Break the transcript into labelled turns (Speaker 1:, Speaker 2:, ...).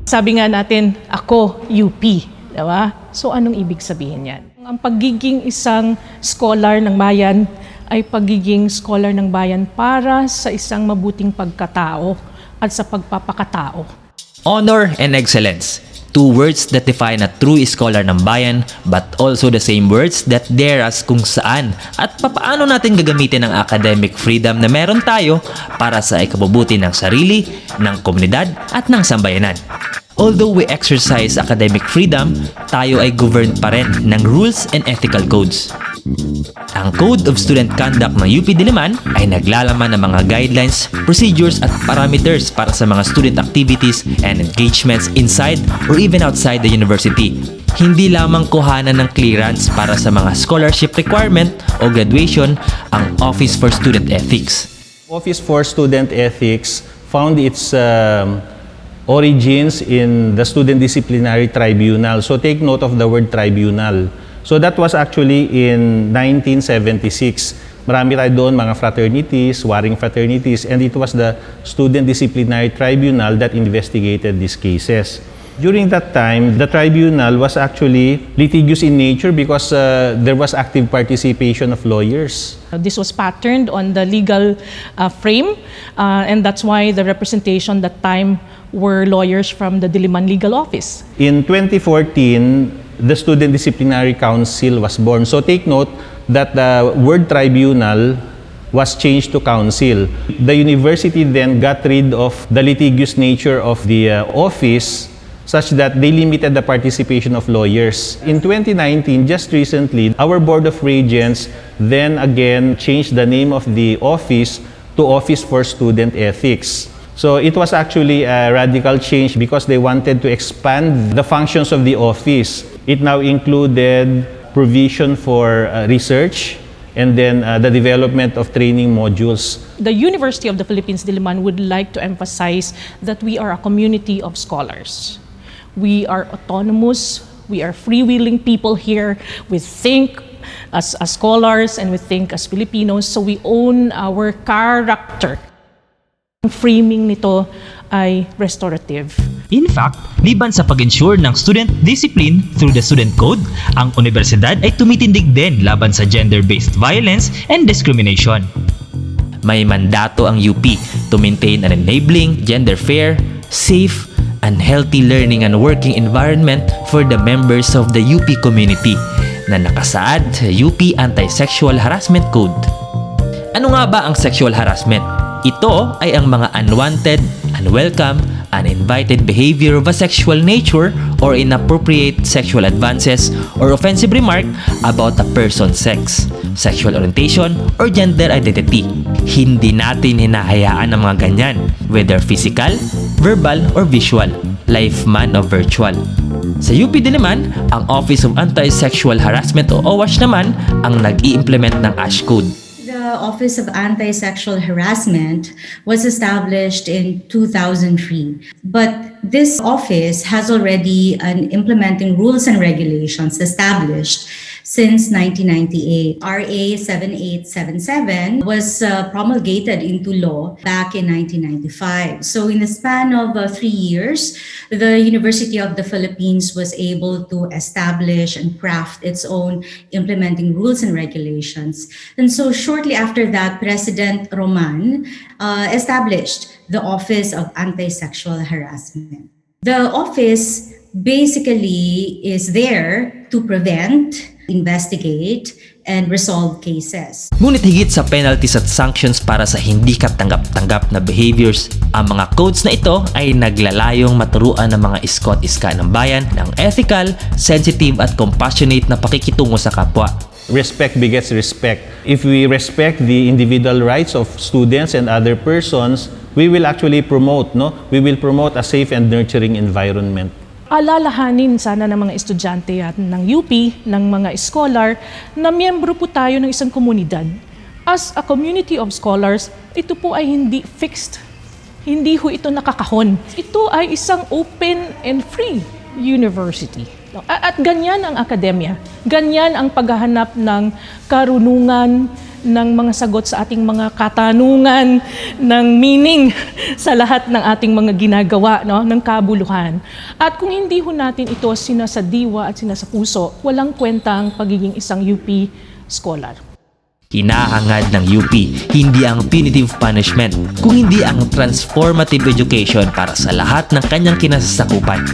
Speaker 1: Sabi nga natin, ako UP, diba? So anong ibig sabihin yan? Ang pagiging isang scholar ng bayan ay pagiging scholar ng bayan para sa isang mabuting pagkatao at sa pagpapakatao.
Speaker 2: Honor and excellence. Two words that define a true scholar ng bayan, but also the same words that dare us kung saan at papaano natin gagamitin ang academic freedom na meron tayo para sa ikabubuti ng sarili, ng komunidad at ng sambayanan. Although we exercise academic freedom, tayo ay governed pa rin ng rules and ethical codes. Ang Code of Student Conduct ng UP Diliman ay naglalaman ng mga guidelines, procedures at parameters para sa mga student activities and engagements inside or even outside the university. Hindi lamang kuhanan ng clearance para sa mga scholarship requirement o graduation ang Office for Student Ethics.
Speaker 3: Office for Student Ethics found its origins in the Student Disciplinary Tribunal. So take note of the word tribunal. So that was actually in 1976. Marami tayo doon, mga fraternities, warring fraternities, and it was the Student Disciplinary Tribunal that investigated these cases. During that time, the tribunal was actually litigious in nature because there was active participation of lawyers.
Speaker 1: This was patterned on the legal frame, and that's why the representation that time were lawyers from the Diliman Legal Office.
Speaker 3: In 2014, the Student Disciplinary Council was born. So take note that the word tribunal was changed to council. The university then got rid of the litigious nature of the office such that they limited the participation of lawyers. In 2019, just recently, our Board of Regents then again changed the name of the office to Office for Student Ethics. So it was actually a radical change because they wanted to expand the functions of the office. It now included provision for research and then the development of training modules.
Speaker 1: The University of the Philippines Diliman would like to emphasize that we are a community of scholars. We are autonomous, we are freewheeling people here, we think as scholars and we think as Filipinos, so we own our character. Ang framing nito ay restorative.
Speaker 2: In fact, liban sa pag-ensure ng student discipline through the student code, ang universidad ay tumitindig din laban sa gender-based violence and discrimination. May mandato ang UP to maintain an enabling, gender-fair, safe, and healthy learning and working environment for the members of the UP community na nakasaad sa UP Anti-Sexual Harassment Code. Ano nga ba ang sexual harassment? Ito ay ang mga unwanted, unwelcome, uninvited behavior of a sexual nature or inappropriate sexual advances or offensive remark about a person's sex, sexual orientation, or gender identity. Hindi natin hinahayaan ang mga ganyan, whether physical, verbal, or visual, live man o virtual. Sa UP Diliman, ang Office of Anti-Sexual Harassment o OWASH naman ang nag-i-implement ng ASH Code.
Speaker 4: The Office of Anti-Sexual Harassment was established in 2003, but this office has already implementing rules and regulations established since 1998. RA 7877 was promulgated into law back in 1995. So in the span of 3 years, the University of the Philippines was able to establish and craft its own implementing rules and regulations. And so shortly after that, President Roman established the Office of Anti-Sexual Harassment. The office basically is there to prevent, investigate, and resolve cases.
Speaker 2: Ngunit higit sa penalties at sanctions para sa hindi katanggap-tanggap na behaviors, ang mga codes na ito ay naglalayong maturuan ng mga iskot-iska ng bayan ng ethical, sensitive at compassionate na pakikitungo sa kapwa.
Speaker 3: Respect begets respect. If we respect the individual rights of students and other persons, we will actually promote, we will promote a safe and nurturing environment.
Speaker 1: Alalahanin sana ng mga estudyante at ng UP, ng mga scholar, na miyembro po tayo ng isang komunidad. As a community of scholars, ito po ay hindi fixed. Hindi ho ito nakakahon. Ito ay isang open and free university. At ganyan ang akademya. Ganyan ang paghahanap ng karunungan, ng mga sagot sa ating mga katanungan ng meaning sa lahat ng ating mga ginagawa, no, ng kabuluhan. At kung hindi ho natin ito sinasadiwa at sinasapuso, walang kwentang pagiging isang UP scholar.
Speaker 2: Hinahangad ng UP, hindi ang punitive punishment, kung hindi ang transformative education para sa lahat ng kanyang kinasasakupan.